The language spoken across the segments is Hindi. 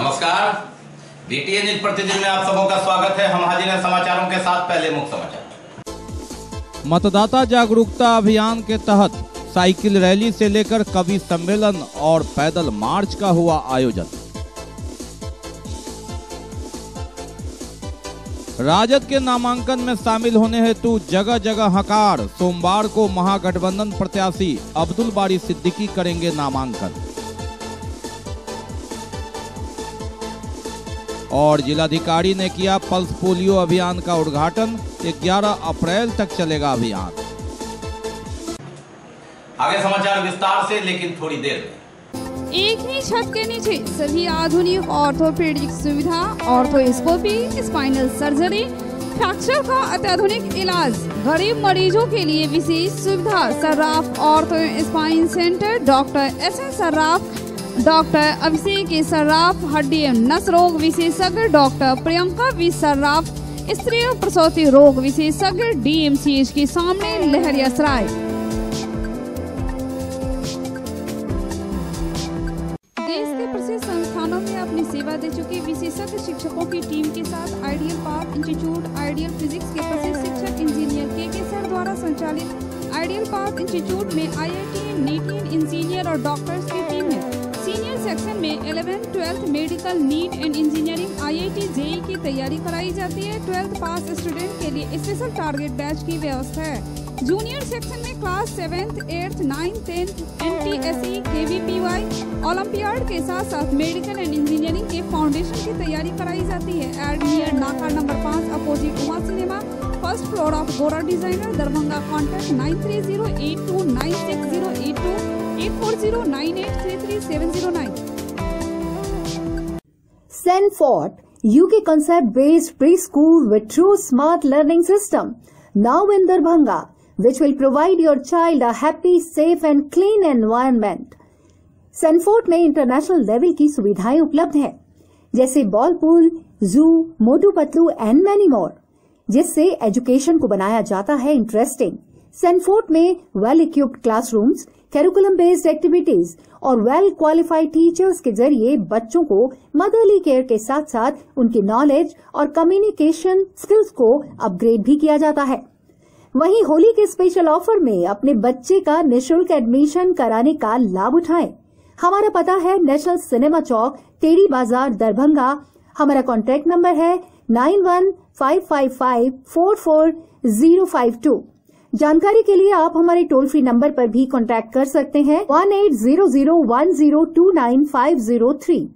नमस्कार, बीटीएन न्यूज प्रतिदिन में आप सबों का स्वागत है। हम हाजिर हैं समाचारों के साथ। पहले मुख्य समाचार। मतदाता जागरूकता अभियान के तहत साइकिल रैली से लेकर कवि सम्मेलन और पैदल मार्च का हुआ आयोजन। राजद के नामांकन में शामिल होने हेतु जगह जगह हकार। सोमवार को महागठबंधन प्रत्याशी अब्दुल बारी सिद्दीकी करेंगे नामांकन। और जिलाधिकारी ने किया पल्स पोलियो अभियान का उद्घाटन। 11 अप्रैल तक चलेगा अभियान। आगे समाचार विस्तार से, लेकिन थोड़ी देर में। एक ही छत के नीचे सभी आधुनिक ऑर्थोपेडिक सुविधा, ऑर्थोस्कोपी, स्पाइनल सर्जरी, फ्रैक्चर का अत्याधुनिक इलाज, गरीब मरीजों के लिए विशेष सुविधा। Sarraf ortho spine centre, doctor S N. Sarraf, doctor Abhishek Sarraf, हड्डी एवं नस रोग विशेषज्ञ, डॉक्टर प्रियंका वी सर्राफ, स्त्री और प्रसूति रोग विशेषज्ञ, डीएमसीएच के सामने, लहरियासराय। देश के प्रसिद्ध संस्थानों में अपनी सेवा दे चुके विशेषज्ञ शिक्षकों की टीम के साथ ideal path institute, ideal physics के प्रसिद्ध शिक्षक इंजीनियर के सर द्वारा संचालित आइडियल पाथ इंस्टीट्यूट में IIT, NEET इंजीनियर और डॉक्टर्स की टीम है। सीनियर सेक्शन में 11th, 12th medical, neat and engineering, IIT, JEE की तैयारी कराई जाती है। 12th पास स्टूडेंट के लिए स्पेशल टारगेट बैच की व्यवस्था है। जूनियर सेक्शन में class 7th, 8th, 9th, 10th NTSE, KVPY, olympiad के साथ साथ मेडिकल एंड इंजीनियरिंग के फाउंडेशन की तैयारी कराई जाती है। एड नियर नाका number 5 opposite Uma cinema, first floor of गोरा designer, Darbhanga. Contact 9308296082 84098337009। Sanford, UK concept-based preschool with true smart learning system, now in Darbhanga, which will provide your child a happy, safe and clean environment. Sanford में इंटरनेशनल लेवल की सुविधाएं उपलब्ध हैं, जैसे बॉल पूल, जू, Motu Patlu and many more, जिससे एजुकेशन को बनाया जाता है इंटरेस्टिंग। सैनफोर्ड में well equipped classrooms, curriculum based activities और वेल क्वालिफाइड टीचर्स के जरिए बच्चों को मदरली केयर के साथ साथ उनकी नॉलेज और कम्युनिकेशन स्किल्स को अपग्रेड भी किया जाता है। वहीं होली के स्पेशल ऑफर में अपने बच्चे का निःशुल्क एडमिशन कराने का लाभ उठाएं। हमारा पता है नेशनल सिनेमा चौक, टेढ़ी बाजार, दरभंगा। हमारा कॉन्टैक्ट नंबर है 9155544052। जानकारी के लिए आप हमारे टोल फ्री नंबर पर भी कांटेक्ट कर सकते हैं 180010295003।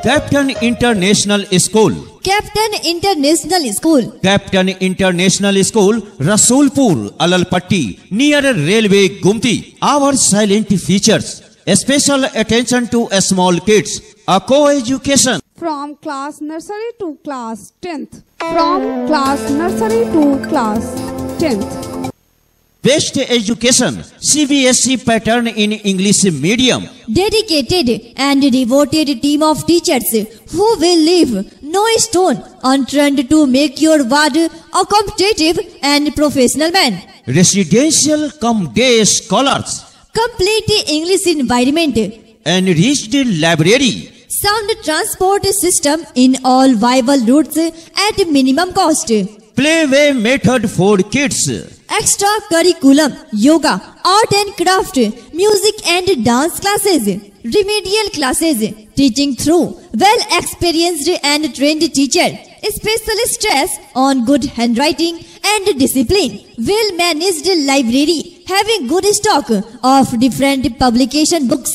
Captain International School, Captain International School, Captain International School, Rasulpur, Allalpatti, near railway, गुमती। Our silent features, special attention to small kids, a co-education from class nursery to class 10th, from class nursery to class 10th. Best education, CBSE pattern in English medium. Dedicated and devoted team of teachers who will leave no stone unturned to make your ward a competitive and professional man. Residential cum day scholars. Complete English environment. Enriched library. Sound transport system in all viable routes at minimum cost. Playway method for kids. Extra curriculum, yoga, art and craft, music and dance classes, remedial classes, teaching through well experienced and trained teacher, special stress on good handwriting and discipline, well managed library having good stock of different publication books,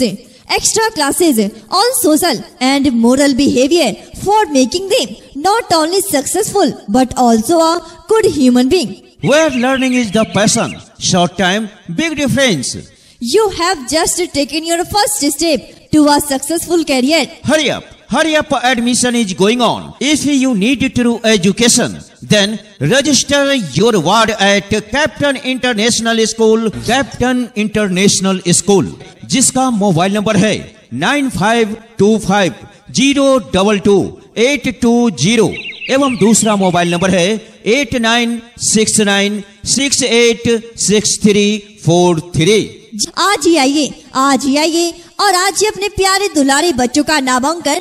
extra classes on social and moral behavior for making them not only successful but also a good human being. Where learning is the passion, short time, big difference. You have just taken your first step to a successful career. Hurry up, admission is going on. If you need true education, then register your ward at Captain International School, Captain International School, जिसका मोबाइल नंबर है 9525022820 एवं दूसरा मोबाइल नंबर है 8969686343। आज ही आइए और आज ही अपने प्यारे दुलारे बच्चों का नामांकन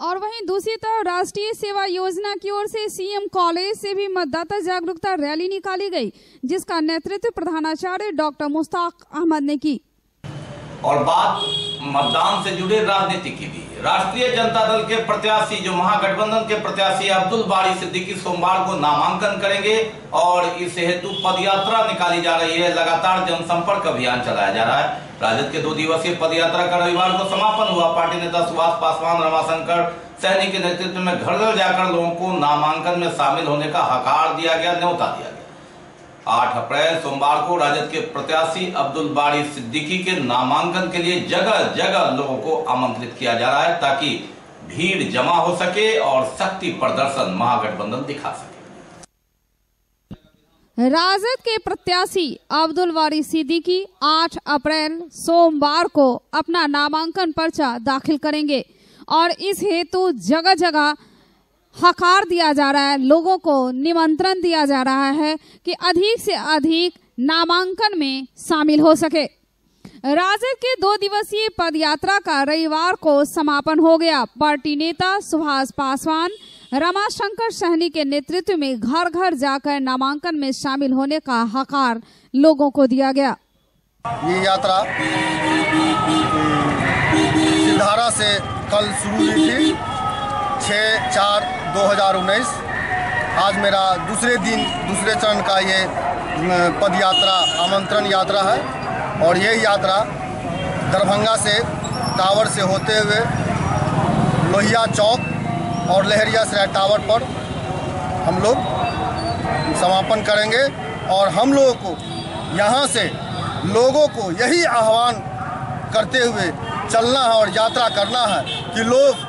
और वहीं दूसरी तरफ राष्ट्रीय सेवा योजना की ओर से सीएम कॉलेज से भी मतदाता जागरूकता रैली निकाली गई, जिसका नेतृत्व प्रधानाचार्य डॉक्टर मुश्ताक अहमद ने की। और बात मतदान से जुड़े राजनीति की भी। राष्ट्रीय जनता दल के प्रत्याशी जो महागठबंधन के प्रत्याशी अब्दुल बारी सिद्दीकी सोमवार को नामांकन करेंगे और इस हेतु पदयात्रा निकाली जा रही है। लगातार जनसंपर्क अभियान चलाया जा रहा है। राजद के 2 दिवसीय पदयात्रा का रविवार को समापन हुआ। पार्टी नेता सुभाष पासवान, रमाशंकर सैनी के नेतृत्व में घर घर जाकर लोगों को नामांकन में शामिल होने का हकार दिया गया, न्योता दिया गया। 8 अप्रैल सोमवार को राजद के प्रत्याशी अब्दुल बारी सिद्दीकी के नामांकन के लिए जगह जगह लोगों को आमंत्रित किया जा रहा है ताकि भीड़ जमा हो सके और शक्ति प्रदर्शन महागठबंधन दिखा सके। राजद के प्रत्याशी अब्दुल बारी सिद्दीकी 8 अप्रैल सोमवार को अपना नामांकन पर्चा दाखिल करेंगे और इस हेतु जगह जगह हकार दिया जा रहा है, लोगों को निमंत्रण दिया जा रहा है कि अधिक से अधिक नामांकन में शामिल हो सके। राजद के 2 दिवसीय पदयात्रा का रविवार को समापन हो गया। पार्टी नेता सुभाष पासवान, रमाशंकर सहनी के नेतृत्व में घर घर जाकर नामांकन में शामिल होने का हकार लोगों को दिया गया। ये यात्रा सिलधारा से कल शुरू हुई थी 6/4/2019। आज मेरा दूसरे चरण का ये पदयात्रा आमंत्रण यात्रा है और ये यात्रा दरभंगा से टावर से होते हुए लोहिया चौक और लहरियासराय टावर पर हम लोग समापन करेंगे। और हम लोगों को यहाँ से लोगों को यही आह्वान करते हुए चलना है और यात्रा करना है कि लोग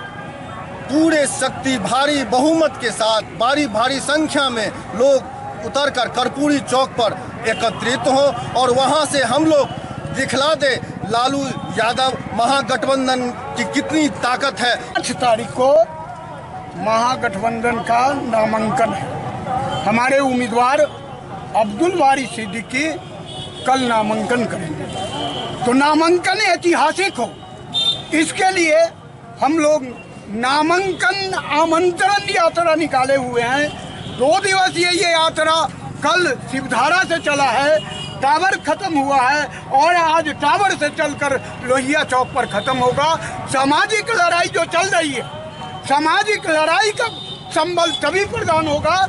पूरे शक्ति भारी बहुमत के साथ भारी संख्या में लोग उतरकर कर्पूरी चौक पर एकत्रित हो और वहां से हम लोग दिखला दे लालू यादव महागठबंधन की कितनी ताकत है। 8 तारीख को महागठबंधन का नामांकन है। हमारे उम्मीदवार अब्दुल बारी सिद्दीकी कल नामांकन करेंगे, तो नामांकन ऐतिहासिक हो, इसके लिए हम लोग नामांकन आमंत्रण यात्रा निकाले हुए हैं। 2 दिवसीय ये यात्रा कल शिवधारा से चला है, टावर खत्म हुआ है और आज टावर से चलकर लोहिया चौक पर खत्म होगा। सामाजिक लड़ाई जो चल रही है, सामाजिक लड़ाई का संबल तभी प्रदान होगा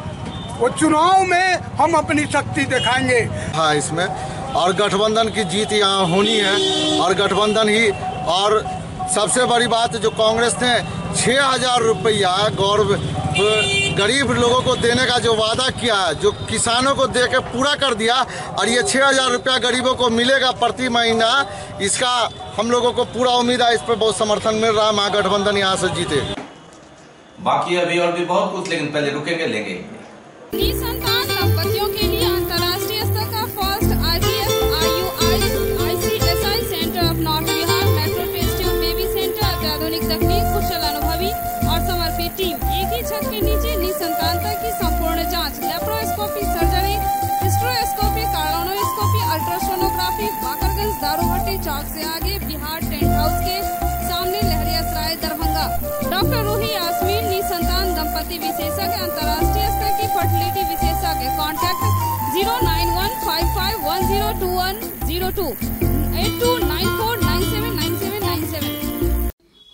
वो चुनाव में हम अपनी शक्ति दिखाएंगे। हाँ, इसमें और गठबंधन की जीत यहाँ होनी है और गठबंधन ही। और सबसे बड़ी बात जो कांग्रेस ने 6,000 रुपया गरीब लोगों को देने का जो वादा किया है, जो किसानों को दे के पूरा कर दिया और ये 6,000 रुपया गरीबों को मिलेगा प्रति महीना, इसका हम लोगों को पूरा उम्मीद है। इस पर बहुत समर्थन मिल रहा है, महागठबंधन यहाँ से जीते। बाकी अभी और भी बहुत कुछ, लेकिन पहले रुकेंगे, लेंगे। निसंतान दंपतियों के लिए अंतर्राष्ट्रीय स्तर का first IVF IUI ICSI centre of north Bihar metro testing baby centre अत्याधुनिक तकनीक, कुशल अनुभवी और समर्पित टीम, एक ही छत के नीचे निसंतानता की संपूर्ण जांच, laparoscopy surgery, hysteroscopy, cardioscopy, ultrasonography, Bakarganj Daruhatti चौक से आगे बिहार टेंट हाउस के सामने लहरियासराय दरभंगा। डॉक्टर रूही यास्मीन निसंतान दंपति विशेषज्ञ, अंतर्राष्ट्रीय स्तर की फर्टिलिटी विशेषज्ञ। Contact 09155102102 8294979797।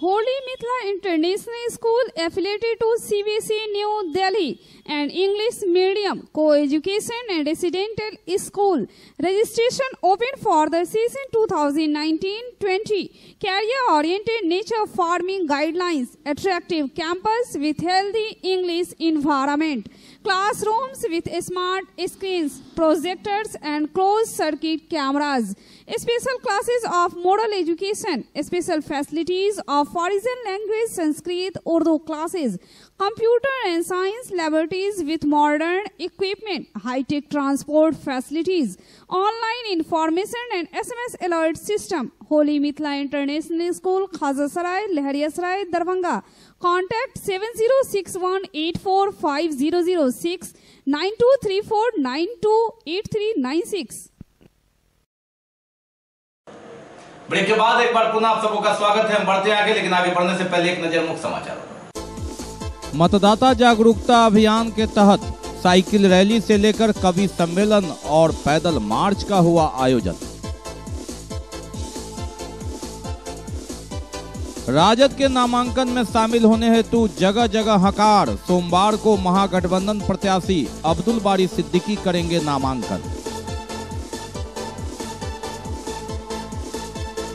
Holy Mithila International School affiliated to CBSE New Delhi and English Medium Co-Education and Residential School. Registration open for the season 2019-20. Career-oriented nature farming guidelines. Attractive campus with healthy English environment. Classrooms with smart screens, projectors and closed-circuit cameras. Special classes of moral education. Special facilities of foreign language, Sanskrit, Urdu classes. Computer and science laboratories with modern equipment. High-tech transport facilities. Online information and SMS alert system. Holy Mithila International School, Khazasaray, Lehariyasaray, Darbhanga. Contact 7061845006 9234928396। Break के बाद एक बार पुनः आप सबों का स्वागत है। हम बढ़ते हैं आगे, लेकिन आगे बढ़ने से पहले एक नजर मुख्य समाचारों पर। मतदाता जागरूकता अभियान के तहत साइकिल रैली से लेकर कवि सम्मेलन और पैदल मार्च का हुआ आयोजन। राजद के नामांकन में शामिल होने हेतु जगह जगह हकार। सोमवार को महागठबंधन प्रत्याशी अब्दुल बारी सिद्दीकी करेंगे नामांकन।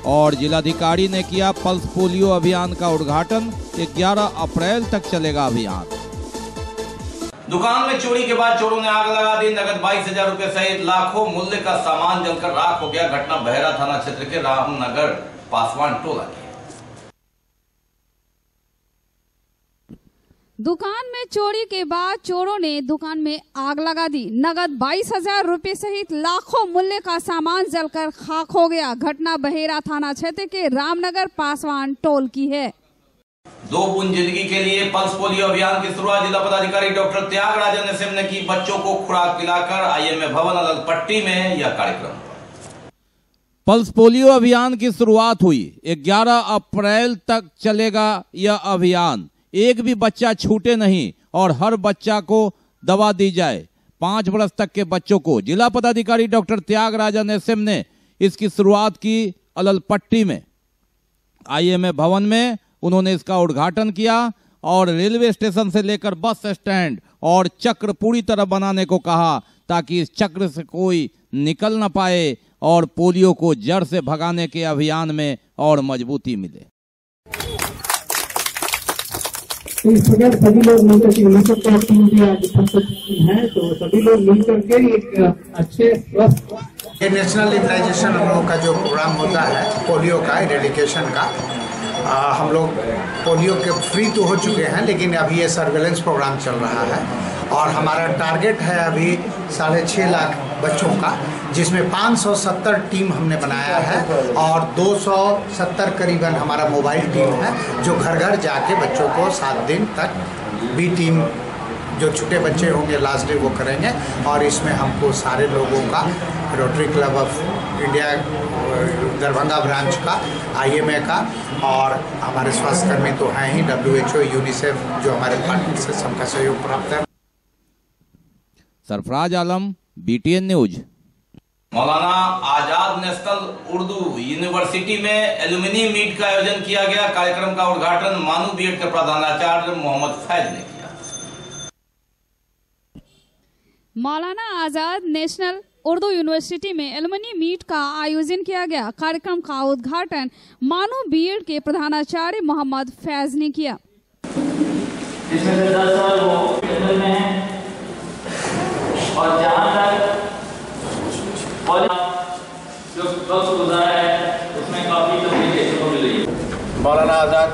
और जिलाधिकारी ने किया पल्स पोलियो अभियान का उद्घाटन। 11 अप्रैल तक चलेगा अभियान। दुकान में चोरी के बाद चोरों ने आग लगा दी। नगद 22,000 रुपए सहित लाखों मूल्य का सामान जलकर राख हो गया। घटना बहेरा थाना क्षेत्र के रामनगर पासवान टोला की। दुकान में चोरी के बाद चोरों ने दुकान में आग लगा दी। नगद 22,000 रुपए सहित लाखों मूल्य का सामान जलकर खाक हो गया। घटना बहेरा थाना क्षेत्र के रामनगर पासवान टोल की है। 2 बूंद जिंदगी के लिए पल्स पोलियो अभियान की शुरुआत जिला पदाधिकारी डॉक्टर त्यागराजन एसएम ने की। बच्चों को खुराक पिलाकर आईएमए भवन अलगपट्टी में यह कार्यक्रम। पल्स पोलियो अभियान की शुरुआत हुई। 11 अप्रैल तक चलेगा यह अभियान। एक भी बच्चा छूटे नहीं और हर बच्चा को दवा दी जाए। 5 वर्ष तक के बच्चों को। जिला पदाधिकारी डॉक्टर त्यागराजन एसएम ने इसकी शुरुआत की अलगपट्टी में। आईएमए भवन में उन्होंने इसका उद्घाटन किया और रेलवे स्टेशन से लेकर बस स्टैंड और चक्र पूरी तरह बनाने को कहा ताकि इस चक्र से कोई निकल न पाए और पोलियो को जड़ से भगाने के अभियान में और मजबूती मिले। इस प्रकार सभी लोग मिलकर हैं तो सभी लोग मिलकर के एक अच्छे ये नेशनल इम्यूनाइजेशन हम लोग का जो प्रोग्राम होता है पोलियो का इरेडिकेशन का, हम लोग पोलियो के फ्री तो हो चुके हैं लेकिन अभी ये सर्वेलेंस प्रोग्राम चल रहा है और हमारा टारगेट है अभी 6.5 लाख बच्चों का, जिसमें 570 टीम हमने बनाया है और 270 करीबन हमारा मोबाइल टीम है जो घर घर जाके बच्चों को 7 दिन तक बी टीम जो छोटे बच्चे होंगे लास्ट डे वो करेंगे। और इसमें हमको सारे लोगों का rotary club of India Darbhanga branch का, आईएमए का और हमारे स्वास्थ्यकर्मी तो हैं ही, WHO, यूनिसेफ जो हमारे पार्टनर से सबका सहयोग प्राप्त है। Sarfaraz Alam, BTN news. Maulana Azad national Urdu university में एल्यूमिनी मीट का आयोजन किया गया। कार्यक्रम का उद्घाटन मानू बीएड के प्रधानाचार्य मोहम्मद फैज ने किया। मौलाना आजाद नेशनल उर्दू यूनिवर्सिटी में एल्यूमिनी मीट का आयोजन किया गया। कार्यक्रम का उद्घाटन मानू बीएड के प्रधानाचार्य मोहम्मद फैज ने किया। जिसमें से 10 साल वो में हैं और जहाँ तक जो वक्त गुजारा है उसमें काफ़ी तकलीफ देखने को मिल रही है। मौलाना आज़ाद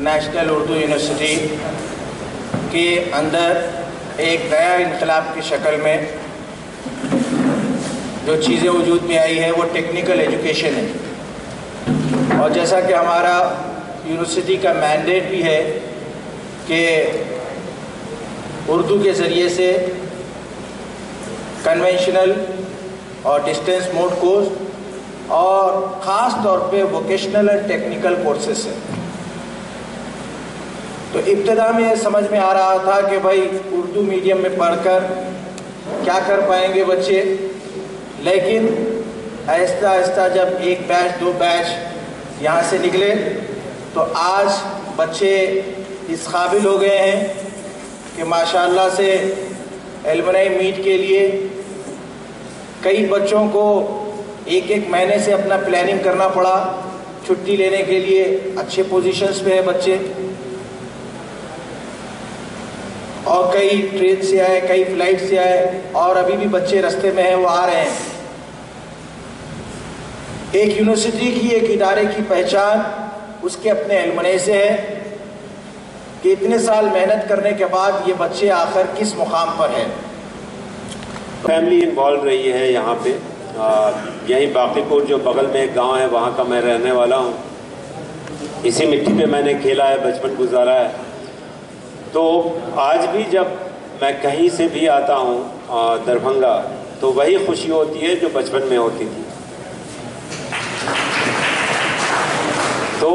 नेशनल उर्दू यूनिवर्सिटी के अंदर एक नया इनकलाब की शक्ल में जो चीज़ें वजूद में आई है वो टेक्निकल एजुकेशन है। और जैसा कि हमारा यूनिवर्सिटी का मैंडेट भी है कि उर्दू के ज़रिए से कन्वेंशनल और डिस्टेंस मोड कोर्स और ख़ास तौर पे वोकेशनल एंड टेक्निकल कोर्सेस हैं। तो इब्तदा में समझ में आ रहा था कि भाई उर्दू मीडियम में पढ़कर क्या कर पाएंगे बच्चे, लेकिन आहिस्ता आहिस्ता जब 1 बैच 2 बैच यहाँ से निकले तो आज बच्चे इस काबिल हो गए हैं कि माशाल्लाह से एल्यूमिनी मीट के लिए कई बच्चों को 1-1 महीने से अपना प्लानिंग करना पड़ा छुट्टी लेने के लिए। अच्छे पोजीशंस पे है बच्चे और कई ट्रेन से आए, कई फ्लाइट से आए और अभी भी बच्चे रास्ते में हैं, वो आ रहे हैं। एक यूनिवर्सिटी की, एक इदारे की पहचान उसके अपने एल्यूमिनी से है कि इतने साल मेहनत करने के बाद ये बच्चे आखिर किस मुकाम पर हैं। फैमिली इन्वॉल्व रही है यहाँ पे। यहीं बाकीपुर जो बगल में एक गांव है वहाँ का मैं रहने वाला हूँ। इसी मिट्टी पे मैंने खेला है, बचपन गुजारा है। तो आज भी जब मैं कहीं से भी आता हूँ दरभंगा तो वही खुशी होती है जो बचपन में होती थी। तो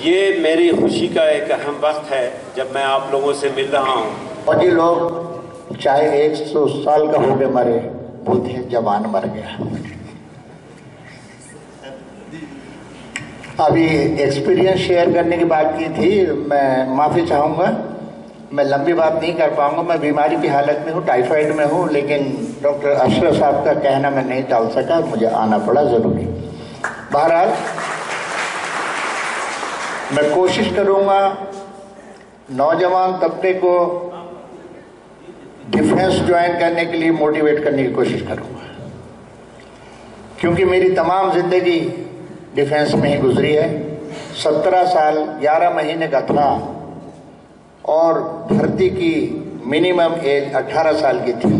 ये मेरी खुशी का एक अहम वक्त है जब मैं आप लोगों से मिल रहा हूँ। फौजी लोग चाहे 100 साल का हो गए मरे, बोलते जवान मर गया। अभी एक्सपीरियंस शेयर करने की बात की थी, मैं माफ़ी चाहूँगा, मैं लंबी बात नहीं कर पाऊँगा। मैं बीमारी की हालत में हूँ, टाइफाइड में हूँ, लेकिन डॉक्टर अशरफ साहब का कहना मैं नहीं टाल सका, मुझे आना पड़ा ज़रूरी। बहरहाल मैं कोशिश करूँगा नौजवान तबके को डिफेंस ज्वाइन करने के लिए मोटिवेट करने की कोशिश करूँगा, क्योंकि मेरी तमाम जिंदगी डिफेंस में ही गुजरी है। 17 साल 11 महीने का था और भर्ती की मिनिमम एज 18 साल की थी।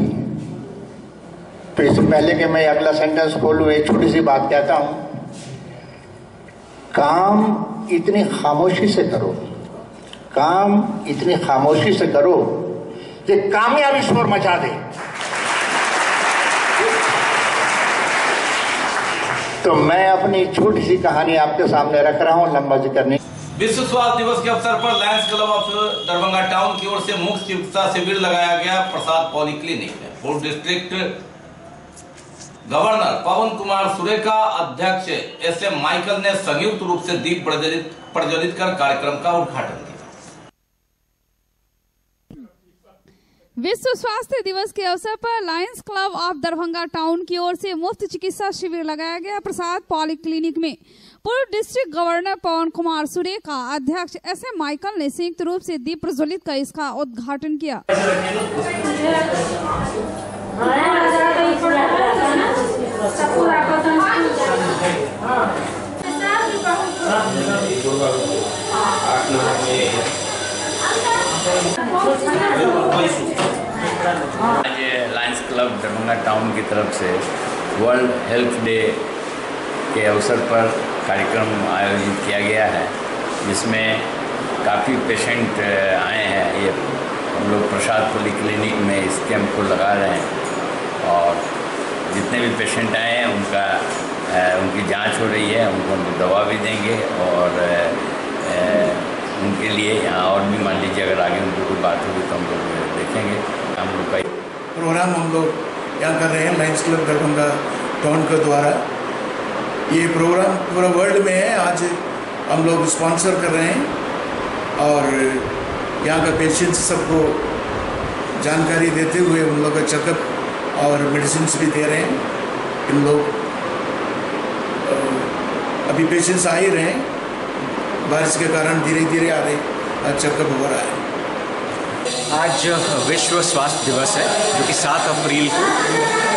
तो इससे पहले कि मैं अगला सेंटेंस खोलूँ, एक छोटी सी बात कहता हूँ। काम इतनी खामोशी से करो, काम इतनी खामोशी से करो कि कामयाबी शोर मचा दे। तो मैं अपनी छोटी सी कहानी आपके सामने रख रहा हूँ, लंबा जिक्र नहीं। विश्व स्वास्थ्य दिवस के अवसर पर Lions club of Darbhanga town की ओर से मुफ्त चिकित्सा शिविर लगाया गया प्रसाद पॉलीक्लिनिक में। पूर्व डिस्ट्रिक्ट गवर्नर पवन कुमार सुरेका, अध्यक्ष SM माइकल ने संयुक्त रूप से दीप प्रज्वलित कर कार्यक्रम का उद्घाटन किया। विश्व स्वास्थ्य दिवस के अवसर पर Lions club of Darbhanga town की ओर से मुफ्त चिकित्सा शिविर लगाया गया प्रसाद पॉलीक्लिनिक में। पूर्व डिस्ट्रिक्ट गवर्नर पवन कुमार सुरेका, अध्यक्ष SM माइकल ने संयुक्त रूप से दीप प्रज्वलित कर इसका उद्घाटन किया। आज लायंस क्लब दरभंगा टाउन की तरफ से वर्ल्ड हेल्थ डे के अवसर पर कार्यक्रम आयोजित किया गया है, जिसमें काफ़ी पेशेंट आए हैं। ये हम लोग प्रसाद पॉलीक्लिनिक में इस कैंप को लगा रहे हैं और जितने भी पेशेंट आए हैं उनकी जांच हो रही है, उनको हम दवा भी देंगे और उनके लिए यहाँ और भी मान लीजिए अगर आगे उनको कोई बात होगी तो हम लोग देखेंगे। हम लोग का प्रोग्राम हम लोग यहाँ कर रहे हैं लायंस क्लब दरभंगा टाउन के द्वारा। ये प्रोग्राम पूरा वर्ल्ड में है, आज हम लोग स्पॉन्सर कर रहे हैं और यहाँ का पेशेंट्स सबको जानकारी देते हुए उन लोग का चेकअप और मेडिसिन भी दे रहे हैं। इन लोग अभी पेशेंट्स आ ही रहे हैं, बारिश के कारण धीरे धीरे आ रहे, चेकअप हो रहा है। आज विश्व स्वास्थ्य दिवस है जो कि 7 अप्रैल को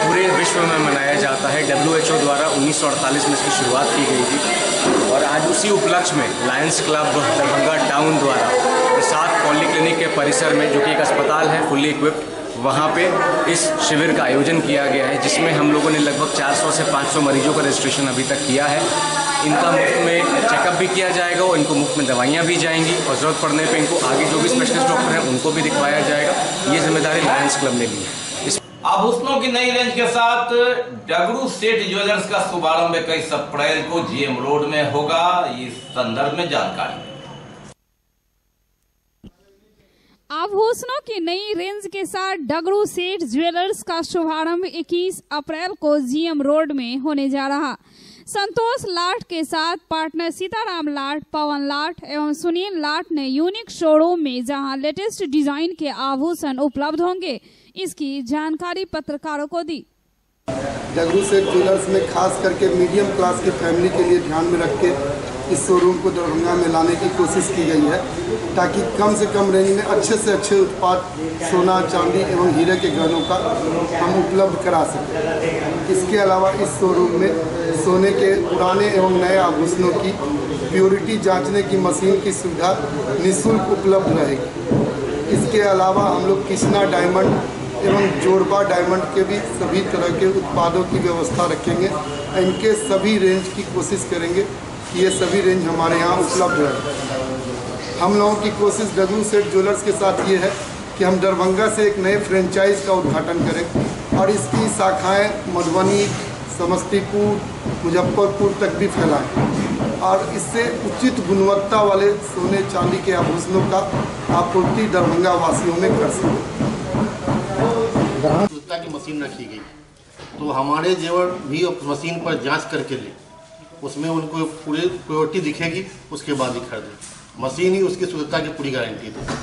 पूरे विश्व में मनाया जाता है। WHO द्वारा 1948 में इसकी शुरुआत की गई थी और आज उसी उपलक्ष्य में लायंस क्लब दरभंगा टाउन द्वारा प्रसाद पॉलीक्लिनिक के परिसर में, जो कि एक अस्पताल है फुल्ली इक्विप्ड, वहाँ पे इस शिविर का आयोजन किया गया है, जिसमें हम लोगों ने लगभग 400 से 500 मरीजों का रजिस्ट्रेशन अभी तक किया है। इनका मुफ्त में चेकअप भी किया जाएगा और इनको मुफ्त में दवाइयाँ भी जाएंगी और ज़रूरत पड़ने पे इनको आगे जो भी स्पेशलिस्ट डॉक्टर हैं उनको भी दिखवाया जाएगा। ये जिम्मेदारी लायंस क्लब ने ली है। आभूषणों की नई रेंज के साथ डगरू सेठ ज्वेलर्स का शुभारंभ 21 अप्रैल को GM रोड में होगा। इस संदर्भ में जानकारी। आभूषणों की नई रेंज के साथ डगरू सेठ ज्वेलर्स का शुभारंभ 21 अप्रैल को GM रोड में होने जा रहा। संतोष लाट के साथ पार्टनर सीताराम लाट, पवन लाट एवं सुनील लाट ने यूनिक शोरूम में जहां लेटेस्ट डिजाइन के आभूषण उपलब्ध होंगे, इसकी जानकारी पत्रकारों को दी। डगरू सेठ ज्वेलर्स में खास करके मीडियम क्लास की फैमिली के लिए ध्यान में रख के इस शोरूम को दरभंगा में लाने की कोशिश की गई है, ताकि कम से कम रेंज में अच्छे से अच्छे उत्पाद सोना, चांदी एवं हीरे के गहनों का हम उपलब्ध करा सकें। इसके अलावा इस शोरूम में सोने के पुराने एवं नए आभूषणों की प्योरिटी जांचने की मशीन की सुविधा निःशुल्क उपलब्ध रहेगी। इसके अलावा हम लोग कृष्णा डायमंड एवं जोड़बा डायमंड के भी सभी तरह के उत्पादों की व्यवस्था रखेंगे। इनके सभी रेंज की कोशिश करेंगे कि ये सभी रेंज हमारे यहाँ उपलब्ध है। हम लोगों की कोशिश डगरू सेठ ज्वेलर्स के साथ ये है कि हम दरभंगा से एक नए फ्रेंचाइज का उद्घाटन करें और इसकी शाखाएं मधुबनी, समस्तीपुर, मुजफ्फरपुर तक भी फैलाएं और इससे उचित गुणवत्ता वाले सोने चांदी के आभूषणों का आपूर्ति दरभंगा वासियों में कर सकें। की मशीन रखी गई तो हमारे जेवर भी मशीन पर जांच करके ले, उसमें उनको पूरी प्योरिटी दिखेगी, उसके बाद ही खरीदें। मशीन ही उसकी शुद्धता की पूरी गारंटी देगी।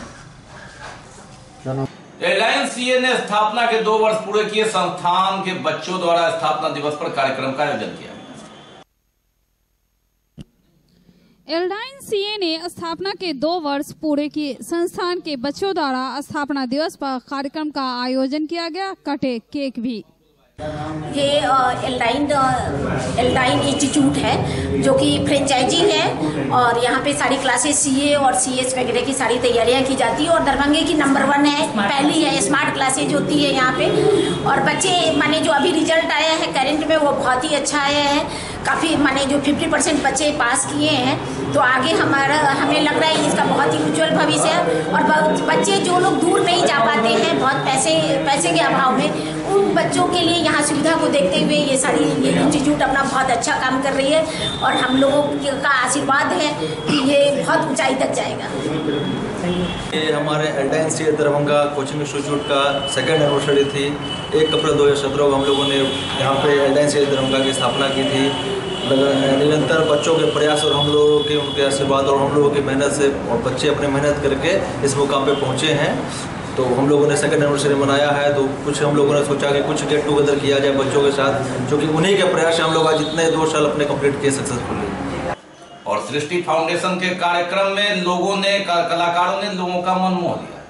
एयरलाइंस सीए ने स्थापना के 2 वर्ष पूरे किए। संस्थान के बच्चों द्वारा स्थापना दिवस पर कार्यक्रम का आयोजन किया। एयरलाइंस सीए ने स्थापना के 2 वर्ष पूरे किए। संस्थान के बच्चों द्वारा स्थापना दिवस पर कार्यक्रम का आयोजन किया गया। कटे केक भी। ये एयरलाइन इंस्टीट्यूट है जो कि फ्रेंचाइजी है और यहाँ पे सारी क्लासेस सीए और सीएस वगैरह की सारी तैयारियाँ की जाती है और दरभंगे की नंबर 1 है, पहली है। स्मार्ट क्लासेज होती है यहाँ पे और बच्चे माने जो अभी रिजल्ट आया है करंट में वो बहुत ही अच्छा आया है। काफ़ी माने जो 50% बच्चे पास किए हैं तो आगे हमें लग रहा है इसका बहुत ही उज्जवल भविष्य है। और बच्चे जो लोग दूर नहीं जा पाते हैं बहुत पैसे के अभाव में, उन बच्चों के लिए यहाँ सुविधा को देखते हुए ये इंस्टीट्यूट अपना बहुत अच्छा काम कर रही है और हम लोगों का आशीर्वाद है कि ये बहुत ऊंचाई तक जाएगा। ये हमारे airlines CA Darbhanga coaching institute का 2nd एनिवर्सरी थी। 1 अप्रैल 2017 को हम लोगों ने यहाँ पे एयरलाइंस सीए दरभंगा की स्थापना की थी। निरंतर बच्चों के प्रयास और हम लोगों के उनके आशीर्वाद और हम लोगों की मेहनत से और बच्चे अपने मेहनत करके इस मुकाम पे पहुँचे हैं। तो हम लोगों ने 2nd एनिवर्सरी मनाया है तो कुछ हम लोगों ने सोचा कि कुछ गेट टुगेदर किया जाए बच्चों के साथ, क्योंकि उन्हीं के प्रयास से हम लोग आज इतने 2 साल अपने कंप्लीट किए सक्सेसफुली। और सृष्टि फाउंडेशन के कार्यक्रम में कलाकारों ने लोगों का मन मोह लिया।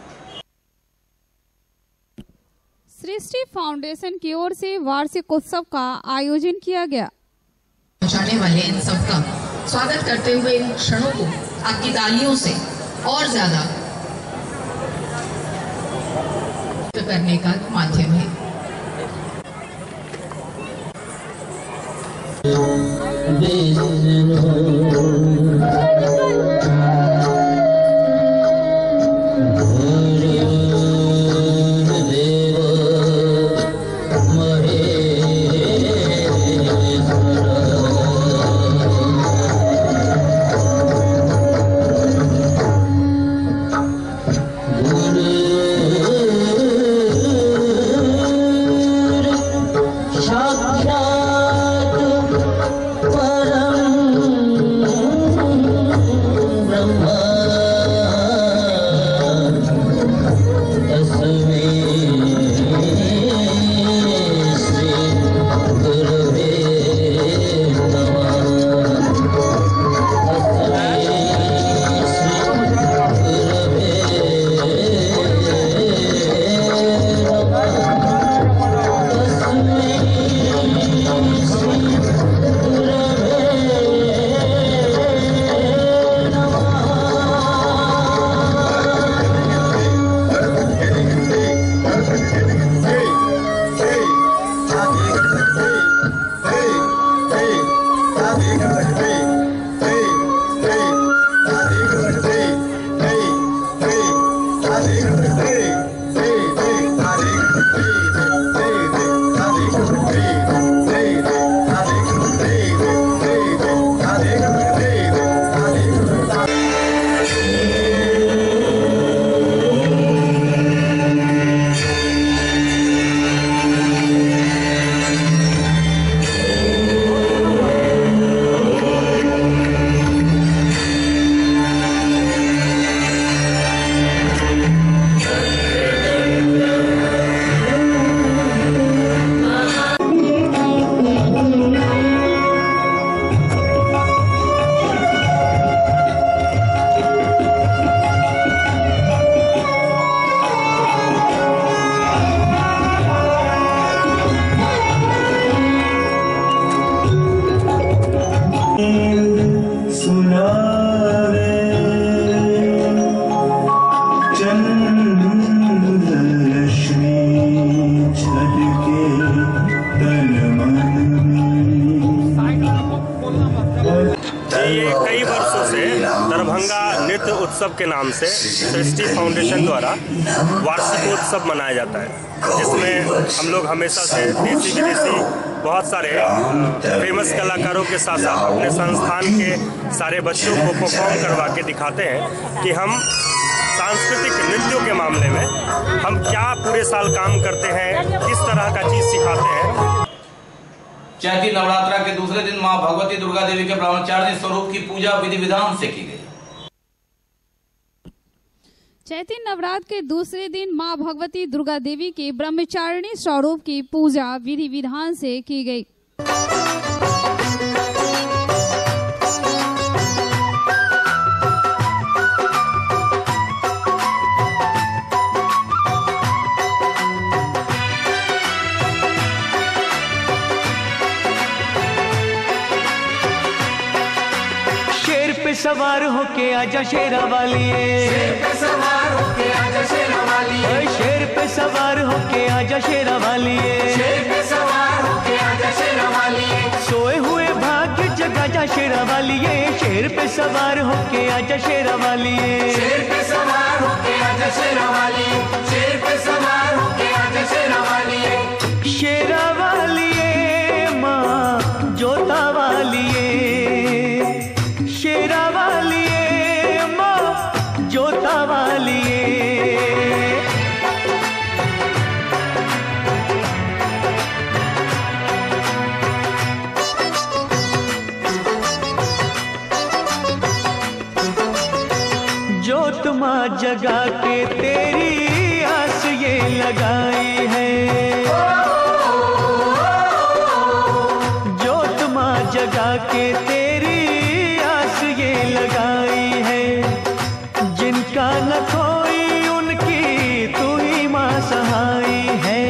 सृष्टि फाउंडेशन की ओर से वार्षिक उत्सव का आयोजन किया गया। पहुंचाने वाले इन सबका स्वागत करते हुए इन क्षणों को आपकी तालियों से और ज्यादा करने का माध्यम है। उत्सव के नाम से सृष्टि फाउंडेशन द्वारा वार्षिकोत्सव मनाया जाता है, जिसमें हम लोग हमेशा से देसी विदेशी बहुत सारे फेमस कलाकारों के साथ साथ अपने संस्थान के सारे बच्चों को परफॉर्म करवा के दिखाते हैं कि हम सांस्कृतिक नृत्यों के मामले में हम क्या पूरे साल काम करते हैं, किस तरह का चीज सिखाते हैं। चैती नवरात्रा के दूसरे दिन मां भगवती दुर्गा देवी के ब्रह्मचारिणी स्वरूप की पूजा विधि विधान से की गई। चैती नवरात्र के दूसरे दिन मां भगवती दुर्गा देवी के ब्रह्मचारिणी स्वरूप की पूजा विधि विधान से की गई। सवार होके आजा शेरा वालिए, शेर पे सवार होके आजा शेरा वालिए, शेर पे सवार होके आजा शेरा वालिए, शेर पे सवार होके आजा शेरा वालिए, सोए हुए भाग्य जगा जा शेरा वालिए, शेर पे सवार होके आजा शेरा वालिए, शेर पे सवार होके आजा शेरा वालिए, शेर पे सवार होके आजा शेरा वालिए, शेरा वालिए माँ जोता वालिए, शेरा वालिए माँ जोता वालिए, जोत माँ जगा के तेरी आस ये लगाई है, जोत माँ जगा के लगाई है, जिनका न कोई उनकी तू ही माँ सहाई है,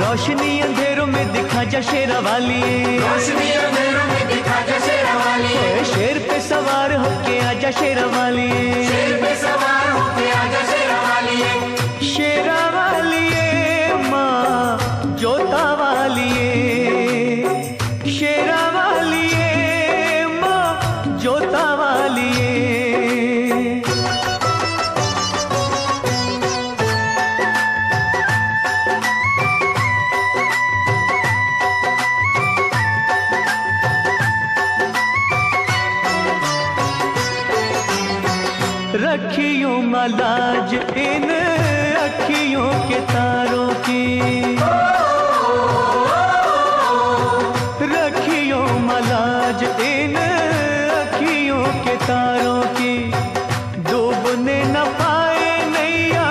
रोशनी अंधेरों में दिखा जा शेरा वालिए, रोशनी अंधेरों में दिखा जा शेरा वालिए, शेर पे सवार होके आजा शेरा वालिए, शेर पे सवार होके आजा शेरा वालिए, शेरा वालिए माँ जोता वालिए, शेरा वालिए माँ जोता वालिए, रखियो मलाज इन अखियों के तारों की, रखियो मलाज इन अखियों के तारों की, डूबने न पाए नैया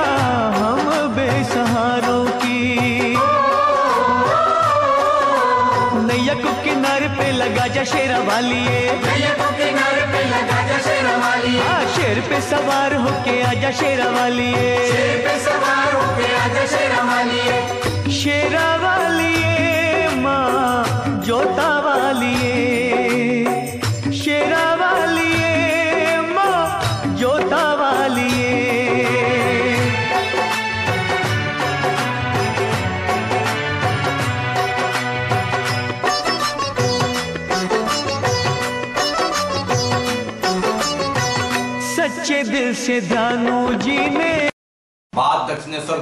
हम बेसहारों की, नैया को किनारे पे लगा जा शेरा वालिए, नैया को किनारे पे लगा जा शेरा वालिए, शेर पे सवार होके आजा शेरा वालिए, शेर पे सवार होके आजा शेरा वालिए, शेरा वालिए माँ जोता वालिए, शेरा वालिए माँ जोता वालिए, सच्चे दिल से ध्यानु जी ने बात दक्षिणेश्वर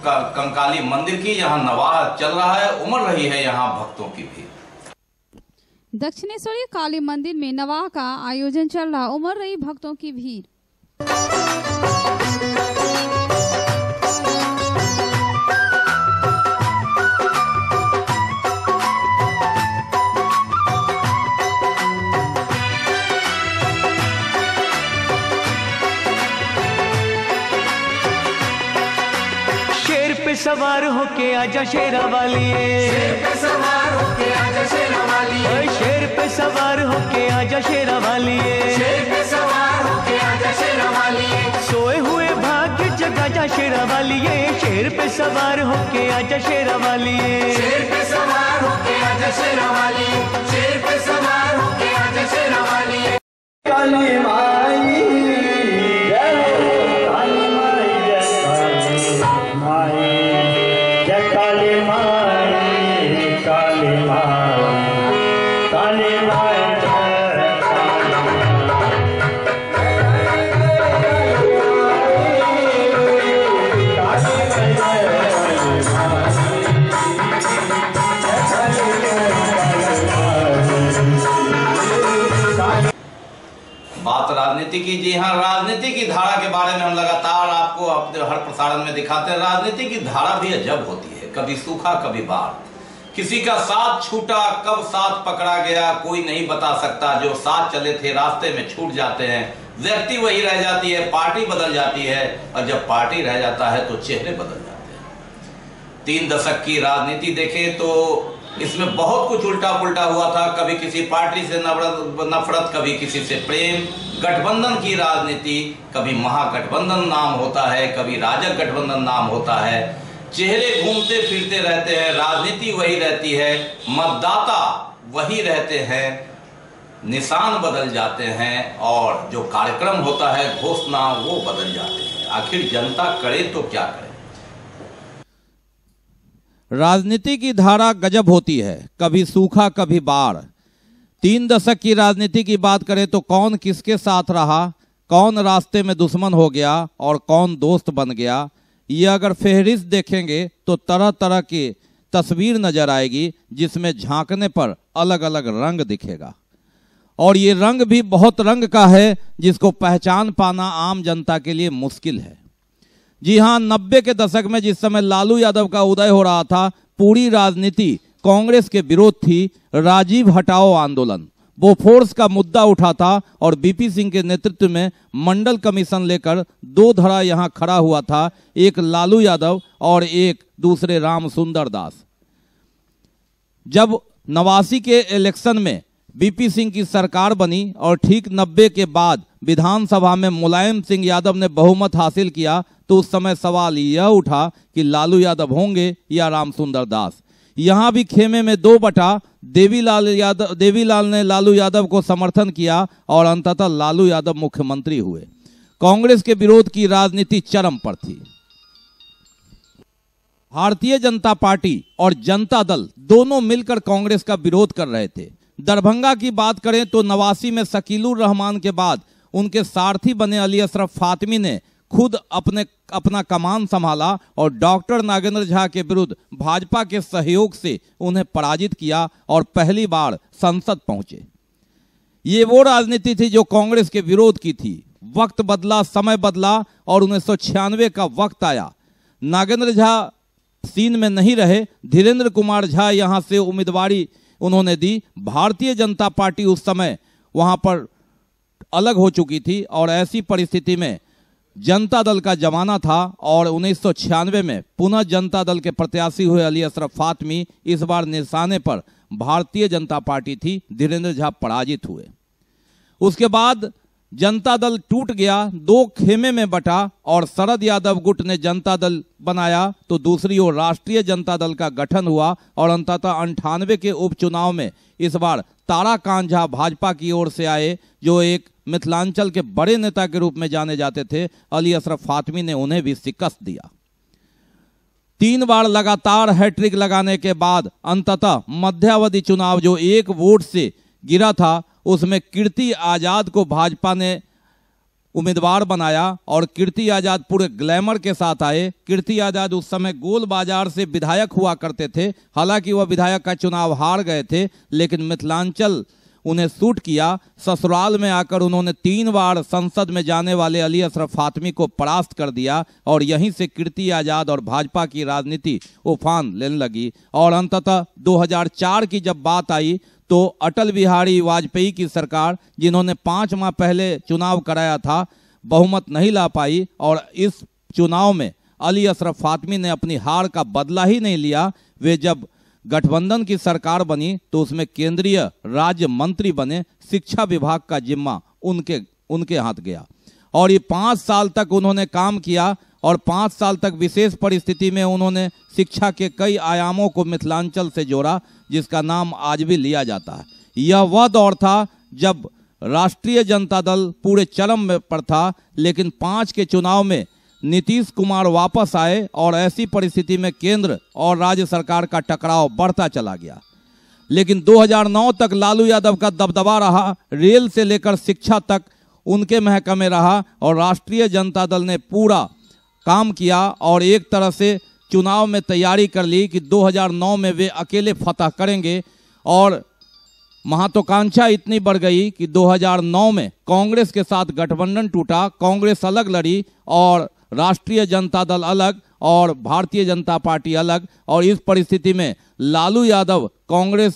कंकाली मंदिर की, यहाँ नवाह चल रहा है, उमड़ रही है यहाँ भक्तों की भीड़। दक्षिणेश्वरी काली मंदिर में नवाह का आयोजन चल रहा, उमड़ रही भक्तों की भीड़। सवार होके आजा शेरा वालिए, शेर पे सवार होके आजा शेरा वालिए, शेर पे सवार होके आजा शेरा वालिए, शेर पे सवार होके आजा शेरा वालिए, सोए हुए भाग्य जगा जा शेरा वालिए, शेर पे सवार होके आजा शेरा वालिए, शेर पे सवार होके आजा शेरा वालिए, शेर पे सवार होके आजा शेरा वालिए, काली माई राजनीति की। जी हाँ, राजनीति की धारा के बारे में हम लगातार आपको अपने हर प्रसारण में दिखाते हैं। राजनीति की धारा भी अजब होती है, कभी सूखा कभी बाढ़। किसी का साथ छूटा, कब साथ पकड़ा गया कोई नहीं बता सकता। जो साथ चले थे रास्ते में छूट जाते हैं। व्यक्ति वही रह जाती है, पार्टी बदल जाती है, और जब पार्टी रह जाता है तो चेहरे बदल जाते हैं। 3 दशक की राजनीति देखें तो इसमें बहुत कुछ उल्टा पुल्टा हुआ था। कभी किसी पार्टी से नफरत, कभी किसी से प्रेम। गठबंधन की राजनीति, कभी महागठबंधन नाम होता है, कभी राजग गठबंधन नाम होता है। चेहरे घूमते फिरते रहते हैं, राजनीति वही रहती है, मतदाता वही रहते हैं, निशान बदल जाते हैं, और जो कार्यक्रम होता है, घोषणा, वो बदल जाते हैं। आखिर जनता करे तो क्या करे। राजनीति की धारा गजब होती है, कभी सूखा कभी बाढ़। 3 दशक की राजनीति की बात करें तो कौन किसके साथ रहा, कौन रास्ते में दुश्मन हो गया और कौन दोस्त बन गया, ये अगर फहरिस्त देखेंगे तो तरह तरह की तस्वीर नजर आएगी, जिसमें झांकने पर अलग अलग रंग दिखेगा। और ये रंग भी बहुत रंग का है, जिसको पहचान पाना आम जनता के लिए मुश्किल है। जी हां, 90 के दशक में जिस समय लालू यादव का उदय हो रहा था, पूरी राजनीति कांग्रेस के विरोध थी। राजीव हटाओ आंदोलन, बोफोर्स का मुद्दा उठा था और बीपी सिंह के नेतृत्व में मंडल कमीशन लेकर 2 धड़ा यहां खड़ा हुआ था, एक लालू यादव और एक दूसरे राम सुंदर दास। जब 89 के इलेक्शन में बीपी सिंह की सरकार बनी और ठीक 90 के बाद विधानसभा में मुलायम सिंह यादव ने बहुमत हासिल किया, तो उस समय सवाल यह उठा कि लालू यादव होंगे या राम सुंदर दास। यहां भी खेमे में 2 बटा देवीलाल ने लालू यादव को समर्थन किया और अंततः लालू यादव मुख्यमंत्री हुए। कांग्रेस के विरोध की राजनीति चरम पर थी। भारतीय जनता पार्टी और जनता दल दोनों मिलकर कांग्रेस का विरोध कर रहे थे। दरभंगा की बात करें तो 89 में शकीलुर रहमान के बाद उनके सारथी बने अली अशरफ फातमी ने खुद अपना कमान संभाला और डॉक्टर नागेंद्र झा के विरुद्ध भाजपा के सहयोग से उन्हें पराजित किया और पहली बार संसद पहुंचे। ये वो राजनीति थी जो कांग्रेस के विरोध की थी। वक्त बदला, समय बदला और 1996 का वक्त आया। नागेंद्र झा सीन में नहीं रहे, धीरेन्द्र कुमार झा यहां से उम्मीदवारी उन्होंने दी। भारतीय जनता पार्टी उस समय वहां पर अलग हो चुकी थी और ऐसी परिस्थिति में जनता दल का जमाना था और 1996 में पुनः जनता दल के प्रत्याशी हुए अली अशरफ फातमी। इस बार निशाने पर भारतीय जनता पार्टी थी, धीरेन्द्र झा पराजित हुए। उसके बाद जनता दल टूट गया, 2 खेमे में बटा और शरद यादव गुट ने जनता दल बनाया, तो दूसरी ओर राष्ट्रीय जनता दल का गठन हुआ और अंततः 98 के उपचुनाव में इस बार ताराकांत झा भाजपा की ओर से आए, जो एक मिथिलांचल के बड़े नेता के रूप में जाने जाते थे। अली अशरफ फातमी ने उन्हें भी शिकस्त दिया। 3 बार लगातार हैट्रिक लगाने के बाद अंततः मध्यावधि चुनाव जो 1 वोट से गिरा था, उसमें कीर्ति आजाद को भाजपा ने उम्मीदवार बनाया और कीर्ति आजाद पूरे ग्लैमर के साथ आए। कीर्ति आजाद उस समय गोल बाजार से विधायक हुआ करते थे। हालांकि वह विधायक का चुनाव हार गए थे, लेकिन मिथिलांचल उन्हें सूट किया। ससुराल में आकर उन्होंने 3 बार संसद में जाने वाले अली अशरफ फातमी को परास्त कर दिया और यहीं से कीर्ति आजाद और भाजपा की राजनीति उफान लेने लगी। और अंततः 2004 की जब बात आई तो अटल बिहारी वाजपेयी की सरकार, जिन्होंने 5 माह पहले चुनाव कराया था, बहुमत नहीं ला पाई और इस चुनाव में अली अशरफ फातमी ने अपनी हार का बदला ही नहीं लिया। वे जब गठबंधन की सरकार बनी तो उसमें केंद्रीय राज्य मंत्री बने। शिक्षा विभाग का जिम्मा उनके हाथ गया और ये 5 साल तक उन्होंने काम किया और 5 साल तक विशेष परिस्थिति में उन्होंने शिक्षा के कई आयामों को मिथिलांचल से जोड़ा, जिसका नाम आज भी लिया जाता है। यह वह दौर था जब राष्ट्रीय जनता दल पूरे चरम पर था, लेकिन 5 के चुनाव में नीतीश कुमार वापस आए और ऐसी परिस्थिति में केंद्र और राज्य सरकार का टकराव बढ़ता चला गया। लेकिन 2009 तक लालू यादव का दबदबा रहा, रेल से लेकर शिक्षा तक उनके महकमे रहा और राष्ट्रीय जनता दल ने पूरा काम किया और एक तरह से चुनाव में तैयारी कर ली कि 2009 में वे अकेले फतह करेंगे और महत्वाकांक्षा इतनी बढ़ गई कि 2009 में कांग्रेस के साथ गठबंधन टूटा, कांग्रेस अलग लड़ी और राष्ट्रीय जनता दल अलग और भारतीय जनता पार्टी अलग। और इस परिस्थिति में लालू यादव कांग्रेस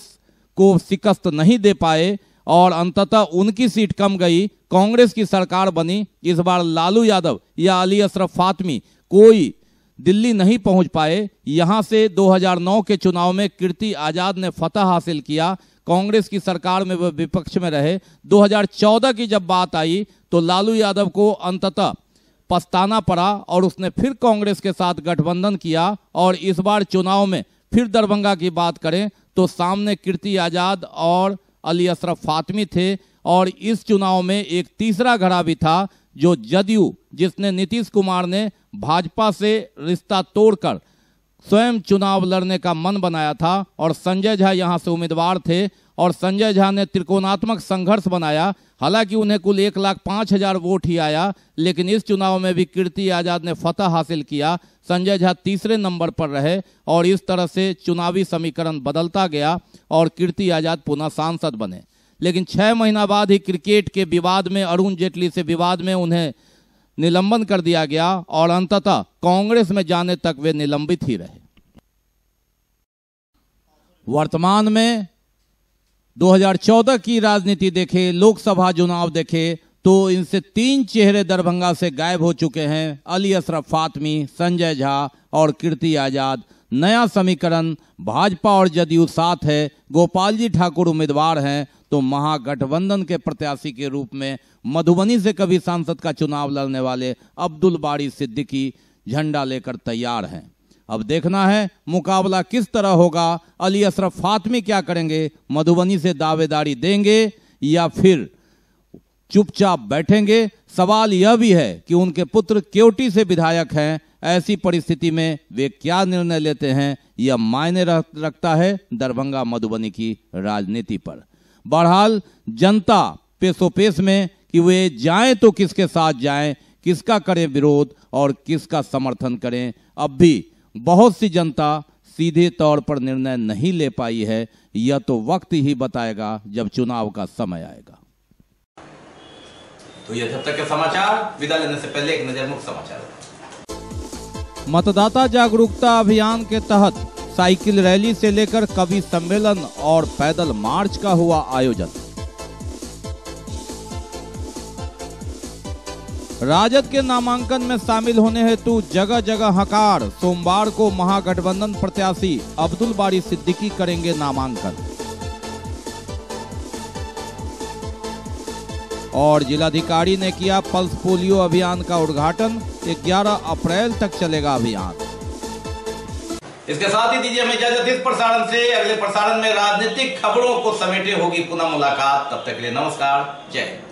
को शिकस्त नहीं दे पाए और अंततः उनकी सीट कम गई, कांग्रेस की सरकार बनी। इस बार लालू यादव या अली अशरफ फातमी कोई दिल्ली नहीं पहुंच पाए। यहां से 2009 के चुनाव में कीर्ति आजाद ने फतह हासिल किया, कांग्रेस की सरकार में वह विपक्ष में रहे। 2014 की जब बात आई तो लालू यादव को अंततः पछताना पड़ा और उसने फिर कांग्रेस के साथ गठबंधन किया। और इस बार चुनाव में फिर दरभंगा की बात करें तो सामने कीर्ति आजाद और अली अशरफ फातमी थे। और इस चुनाव में एक तीसरा घड़ा भी था जो जदयू, जिसने नीतीश कुमार ने भाजपा से रिश्ता तोड़कर स्वयं चुनाव लड़ने का मन बनाया था और संजय झा यहां से उम्मीदवार थे और संजय झा ने त्रिकोणात्मक संघर्ष बनाया। हालांकि उन्हें कुल 1,05,000 वोट ही आया, लेकिन इस चुनाव में भी कीर्ति आजाद ने फतह हासिल किया। संजय झा तीसरे नंबर पर रहे और इस तरह से चुनावी समीकरण बदलता गया और कीर्ति आजाद पुनः सांसद बने। लेकिन 6 महीना बाद ही क्रिकेट के विवाद में, अरुण जेटली से विवाद में उन्हें निलंबन कर दिया गया और अंततः कांग्रेस में जाने तक वे निलंबित ही रहे। वर्तमान में 2014 की राजनीति देखे, लोकसभा चुनाव देखे तो इनसे 3 चेहरे दरभंगा से गायब हो चुके हैं, अली अशरफ फातमी, संजय झा और कीर्ति आजाद। नया समीकरण भाजपा और जदयू साथ है, गोपाल जी ठाकुर उम्मीदवार हैं तो महागठबंधन के प्रत्याशी के रूप में मधुबनी से कभी सांसद का चुनाव लड़ने वाले अब्दुल बारी सिद्दीकी झंडा लेकर तैयार हैं। अब देखना है मुकाबला किस तरह होगा। अली अशरफ फातमी क्या करेंगे, मधुबनी से दावेदारी देंगे या फिर चुपचाप बैठेंगे। सवाल यह भी है कि उनके पुत्र केवटी से विधायक हैं, ऐसी परिस्थिति में वे क्या निर्णय लेते हैं यह मायने रखता है दरभंगा मधुबनी की राजनीति पर। बहरहाल जनता पेशोपेश में कि वे जाएं तो किसके साथ जाएं, किसका करें विरोध और किसका समर्थन करें, अब भी बहुत सी जनता सीधे तौर पर निर्णय नहीं ले पाई है। यह तो वक्त ही बताएगा जब चुनाव का समय आएगा। तो ये तब तक के समाचार। विदा लेने से पहले एक नजर मुख्य समाचार। मतदाता जागरूकता अभियान के तहत साइकिल रैली से लेकर कवि सम्मेलन और पैदल मार्च का हुआ आयोजन। राजद के नामांकन में शामिल होने हेतु जगह जगह हकार। सोमवार को महागठबंधन प्रत्याशी अब्दुल बारी सिद्दीकी करेंगे नामांकन। और जिलाधिकारी ने किया पल्स पोलियो अभियान का उद्घाटन। 11 अप्रैल तक चलेगा अभियान। इसके साथ ही दीजिए हमें इजाजत इस प्रसारण से। अगले प्रसारण में राजनीतिक खबरों को समेटे होगी पुनः मुलाकात। तब तक के लिए नमस्कार, जय हिंद।